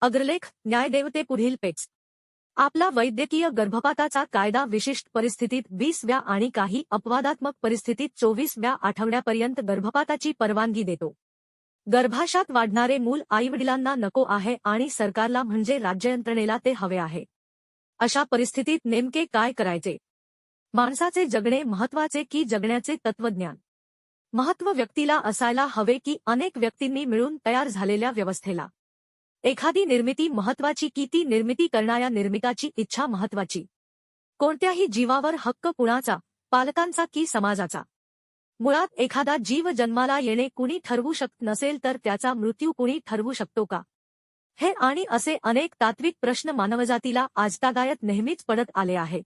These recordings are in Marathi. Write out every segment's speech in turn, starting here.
अग्रलेख न्यायदेवते पुढील पेच. आपला वैद्यकीय गर्भपाताचा कायदा विशिष्ट परिस्थितीत 20व्या आणि काही अपवादात्मक परिस्थितीत 24व्या आठवड्यापर्यंत गर्भपाताची परवानगी देतो. गर्भाशयात वाढणारे मूल आईवडिलांना नको आहे आणि सरकारला म्हणजे राज्ययंत्रणेला ते हवे आहे. अशा परिस्थितीत नेमके काय करायचे? माणसाचे जगणे महत्वाचे की जगण्याचे तत्वज्ञान? महत्व व्यक्तीला असायला हवे की अनेक व्यक्तींनी मिळून तयार झालेल्या व्यवस्थेला? एखादी निर्मिती महत्वाची की ती निर्मिती करणाऱ्या निर्मिताची इच्छा महत्वाची? कोणत्याही जीवावर हक्क कुणाचा, पालकांचा की समाजाचा? मुळात एखादा जीव जन्माला येणे कुणी ठरवू शकत नसेल तर त्याचा मृत्यू कुणी ठरवू शकतो का? हे आणि असे अनेक तात्विक प्रश्न मानवजातीला आजतागायत नेहमीच पडत आले आहेत.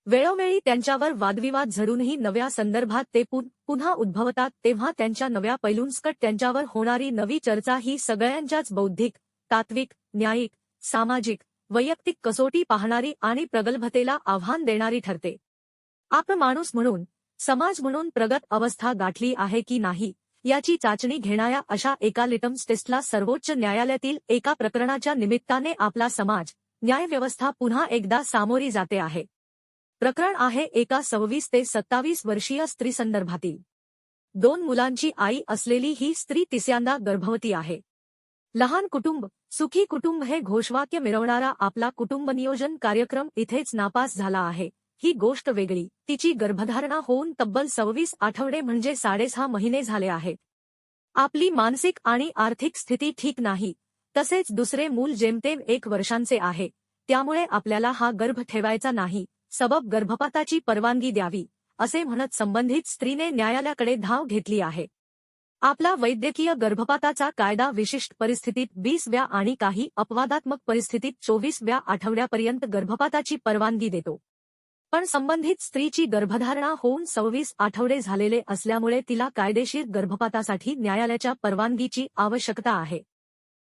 वेळोवेळी त्यांच्यावर वादविवाद झडूनही नव्या संदर्भात ते पुन्हा उद्भवतात तेव्हा त्यांच्या नव्या पैलूंसकट त्यांच्यावर होणारी नवी चर्चा ही सगळ्यांच्याच बौद्धिक, तात्विक, न्यायिक, सामाजिक, वैयक्तिक कसोटी पाहणारी आणि प्रगल्भतेला आव्हान देणारी ठरते. आपण माणूस म्हणून, समाज म्हणून प्रगत अवस्था गाठली आहे की नाही याची चाचणी घेणाऱ्या अशा एका लिटमस टेस्टला सर्वोच्च न्यायालयातील एका प्रकरणाच्या निमित्ताने आपला समाज, न्यायव्यवस्था पुन्हा एकदा सामोरी जाते आहे. प्रकरण आहे एका 26 ते 27 वर्षीय स्त्रीसंदर्भातील. 2 मुलांची आई असलेली ही स्त्री तिसऱ्यांदा गर्भवती आहे. लहान कुटुंब, सुखी कुटुंब हे घोषवाक्य मिरवणारा आपला कुटुंब नियोजन कार्यक्रम इथेच नापास झाला आहे. ही गोष्ट वेगळी, तिची गर्भधारणा होऊन तब्बल 26 आठवडे म्हणजे 6.5 महिने झाले आहेत. आपली मानसिक आणि आर्थिक स्थिती ठीक नाही, तसेच दुसरे मूल जेमतेम 1 वर्षांचे आहे. त्यामुळे आपल्याला हा गर्भ ठेवायचा नाही, सबब गर्भपाताची परवानगी द्यावी, असे म्हणत संबंधित स्त्रीने न्यायालयाकडे धाव घेतली आहे. आपला वैद्यकीय गर्भपाताचा कायदा विशिष्ट परिस्थितीत 20व्या आणि काही अपवादात्मक परिस्थितीत 24व्या आठवड्यापर्यंत गर्भपाताची परवानगी देतो. पण संबंधित स्त्रीची गर्भधारणा होऊन 26 आठवडे झालेले असल्यामुळे तिला कायदेशीर गर्भपातासाठी न्यायालयाच्या परवानगीची आवश्यकता आहे.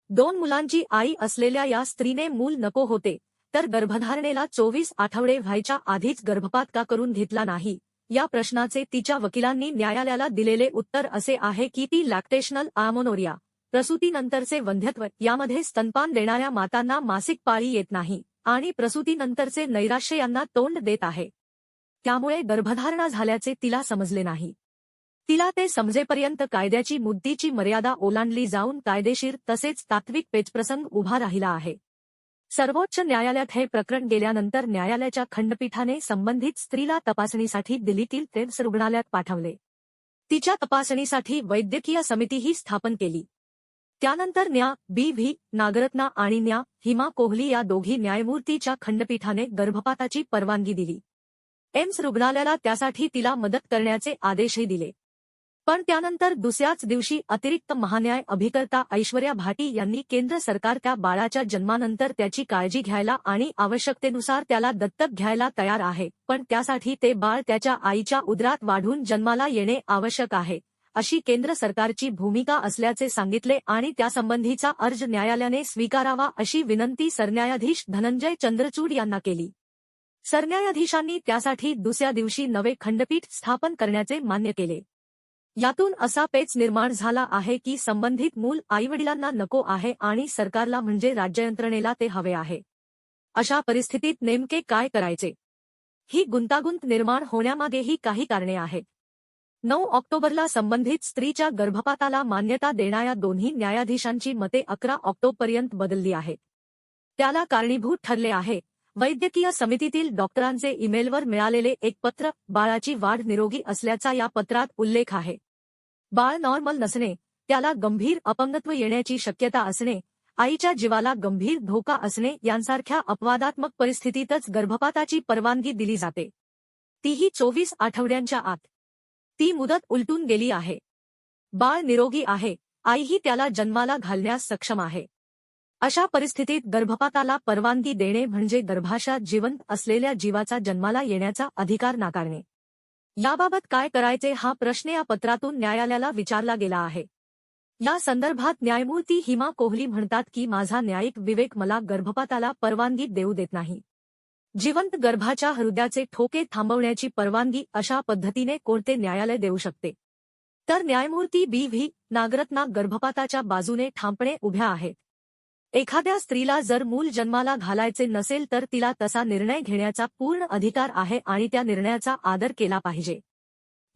2 मुलांची आई असलेल्या या स्त्रीने मूल नको होते, तर गर्भधारणेला 24 आठवडे व्हायच्या आधीच गर्भपात का करून घेतला नाही, या प्रश्नाचे तिच्या वकिलांनी न्यायालयाला दिलेले उत्तर असे आहे की ती लॅक्टेशनल आमोनोरिया, प्रसूतीनंतरचे वंध्यत्व यामध्ये स्तनपान देणाऱ्या मातांना मासिक पाळी येत नाही आणि प्रसूतीनंतरचे नैराश्य यांना तोंड देत आहे. त्यामुळे गर्भधारणा झाल्याचे तिला समजले नाही. तिला ते समजेपर्यंत कायद्याची मुदतीची मर्यादा ओलांडली जाऊन कायदेशीर तसेच तात्विक पेचप्रसंग उभा राहिला आहे. सर्वोच्च न्यायालयात हे प्रकरण गेल्यानंतर न्यायालयाच्या खंडपीठाने संबंधित स्त्रीला तपासणीसाठी दिल्लीतील एम्स रुग्णालयात पाठवले. तिच्या तपासणीसाठी वैद्यकीय समितीही स्थापन केली. त्यानंतर न्या. बी. नागरत्ना आणि न्या. हिमा कोहली या दोघी न्यायमूर्तीच्या खंडपीठाने गर्भपाताची परवानगी दिली. एम्स रुग्णालयाला त्यासाठी तिला मदत करण्याचे आदेशही दिले. पण त्यानंतर दुसऱ्याच दिवशी अतिरिक्त महान्याय अभिकर्ता ऐश्वर्या भाटी यांनी केंद्र सरकार त्या बाळाच्या जन्मानंतर त्याची काळजी घ्यायला आणि आवश्यकतेनुसार त्याला दत्तक घ्यायला तयार आहे, पण त्यासाठी ते बाळ त्याच्या आईच्या उदरात वाढून जन्माला येणे आवश्यक आहे, अशी केंद्र सरकारची भूमिका असल्याचे सांगितले आणि त्यासंबंधीचा अर्ज न्यायालयाने स्वीकारावा अशी विनंती सरन्यायाधीश धनंजय चंद्रचूड यांना केली. सरन्यायाधीशांनी त्यासाठी दुसऱ्या दिवशी नवे खंडपीठ स्थापन करण्याचे मान्य केले. यातून असा पेच निर्माण झाला आहे की संबंधित मूल आईवडिलांना नको आहे आणि सरकारला म्हणजे राज्ययंत्रणेला ते हवे आहे. अशा परिस्थितीत नेमके काय करायचे? ही गुंतागुंत निर्माण होण्यामागेही काही कारणे आहेत. 9 ऑक्टोबरला संबंधित स्त्रीच्या गर्भपाताला मान्यता देणाऱ्या दोन्ही न्यायाधीशांची मते 11 ऑक्टोबरपर्यंत बदलली आहेत. त्याला कारणीभूत ठरले आहे वैद्यकीय समितीतील डॉक्टरांचे ईमेलवर मिळालेले एक पत्र. बाळाची वाढ निरोगी असल्याचा या पत्रात उल्लेख आहे. बाळ नॉर्मल नसणे, त्याला गंभीर अपंगत्व येण्याची शक्यता असणे, आईच्या जीवाला गंभीर धोका असणे यांसारख्या अपवादात्मक परिस्थितीतच गर्भपाताची परवानगी दिली जाते, तीही 24 आठवड्यांच्या आत. ती मुदत उलटून गेली आहे. बाळ निरोगी आहे, आईही त्याला जन्माला घालण्यास सक्षम आहे. अशा परिस्थितीत गर्भपाताला परवानगी देणे म्हणजे गर्भाशयात जिवंत असलेल्या जीवाचा जन्माला येण्याचा अधिकार नाकारणे. याबाबत काय करायचे हा प्रश्न या पत्रातून न्यायालयाला विचारला गेला आहे. या संदर्भात न्यायमूर्ती हिमा कोहली म्हणतात की माझा न्यायिक विवेक मला गर्भपाताला परवानगी देऊ देत नाही. जिवंत गर्भाच्या हृदयाचे ठोके थांबवण्याची परवानगी अशा पद्धतीने कोणते न्यायालय देऊ शकते? तर न्यायमूर्ती बी. नागरत्ना गर्भपाताच्या बाजूने ठामपणे उभ्या आहेत. एखाद्या स्त्रीला जर मूल जन्माला घालायचे नसेल तर तिला तसा निर्णय घेण्याचा पूर्ण अधिकार आहे आणि त्या निर्णयाचा आदर केला पाहिजे.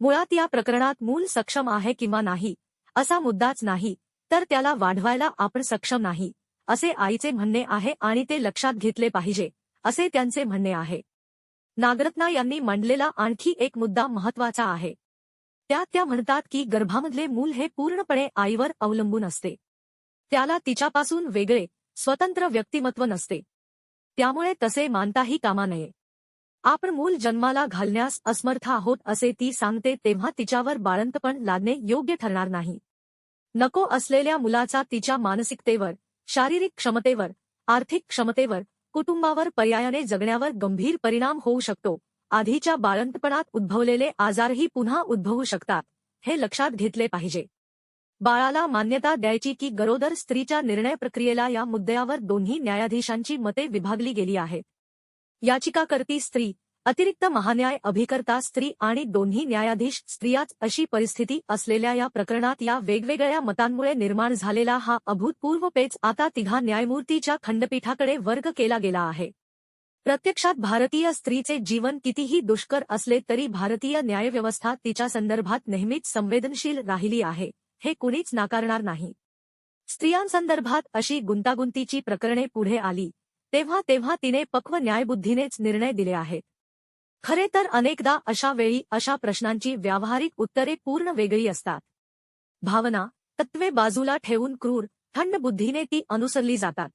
मुळात या प्रकरणात मूल सक्षम आहे किंवा नाही असा मुद्दाच नाही, तर त्याला वाढवायला आपण सक्षम नाही असे आईचे म्हणणे आहे आणि ते लक्षात घेतले पाहिजे असे त्यांचे म्हणणे आहे. नागरत्ना यांनी मांडलेला आणखी एक मुद्दा महत्त्वाचा आहे. त्यात त्या म्हणतात की गर्भामधले मूल हे पूर्णपणे आईवर अवलंबून असते. त्याला तिच्यापासून वेगळे स्वतंत्र व्यक्तिमत्व नसते. त्यामुळे तसे मानताही कामा नये. आपण मूल जन्माला घालण्यास असमर्थ आहोत असे ती सांगते तेव्हा तिच्यावर बाळंतपण लादणे योग्य ठरणार नाही. नको असलेल्या मुलाचा तिच्या मानसिकतेवर, शारीरिक क्षमतेवर, आर्थिक क्षमतेवर, कुटुंबावर, पर्यायाने जगण्यावर गंभीर परिणाम होऊ शकतो. आधीच्या बाळंतपणात उद्भवलेले आजारही पुन्हा उद्भवू शकतात, हे लक्षात घेतले पाहिजे. बाळाला मान्यता द्यायची की गरोदर स्त्रीच्या निर्णय प्रक्रियेला या मुद्द्यावर दोन्ही न्यायाधीशांची मते विभागली गेली आहेत. याचिकाकर्ती स्त्री, अतिरिक्त महान्याय अभिकर्ता स्त्री आणि दोन्ही न्यायाधीश स्त्रियाच अशी परिस्थिती असलेल्या या प्रकरणात या वेगवेगळ्या मतांमुळे निर्माण झालेला हा अभूतपूर्व पेच आता तिघा न्यायमूर्तीच्या खंडपीठाकडे वर्ग केला गेला आहे. प्रत्यक्षात भारतीय स्त्रीचे जीवन कितीही दुष्कर असले तरी भारतीय न्यायव्यवस्था तिच्या संदर्भात नेहमीच संवेदनशील राहिली आहे, हे कुणीच नाकारणार नाही. स्त्रियांसंदर्भात अशी गुंतागुंतीची प्रकरणे पुढे आली तेव्हा तिने पक्व न्यायबुद्धीनेच निर्णय दिले आहेत. खरे तर अनेकदा अशा वेळी अशा प्रश्नांची व्यावहारिक उत्तरे पूर्ण वेगळी असतात. भावना, तत्त्वे बाजूला ठेवून क्रूर, थंड बुद्धीने ती अनुसरली जातात.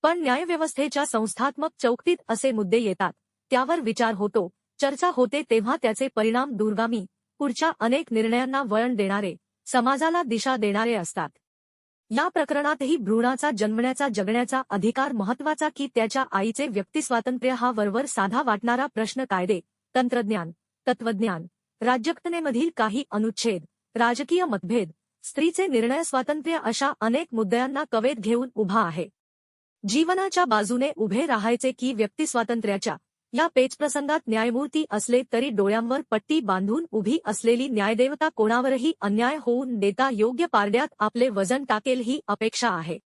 पण न्यायव्यवस्थेच्या संस्थात्मक चौकटीत असे मुद्दे येतात, त्यावर विचार होतो, चर्चा होते तेव्हा त्याचे परिणाम दूरगामी, पुढच्या अनेक निर्णयांना वळण देणारे, समाजाला दिशा देणारे असतात. या प्रकरणातही भ्रूणाचा जन्मण्याचा जगण्याचा अधिकार महत्त्वाचा की त्याच्या आईचे व्यक्तिस्वातंत्र्य हा वरवर साधा वाटणारा प्रश्न कायदे, तंत्रज्ञान, तत्त्वज्ञान, राज्यघटनेमधील काही अनुच्छेद, राजकीय मतभेद, स्त्रीचे निर्णय स्वातंत्र्य अशा अनेक मुद्द्यांना कवेत घेऊन उभा आहे. जीवनाच्या बाजूने उभे राहायचे की व्यक्तिस्वातंत्र्याच्या, या पेचप्रसंगात न्यायमूर्ती असले तरी डोळ्यांवर पट्टी बांधून उभी असलेली न्यायदेवता कोणावरही अन्याय होऊन देता योग्य पारड्यात आपले वजन टाकेल ही अपेक्षा आहे.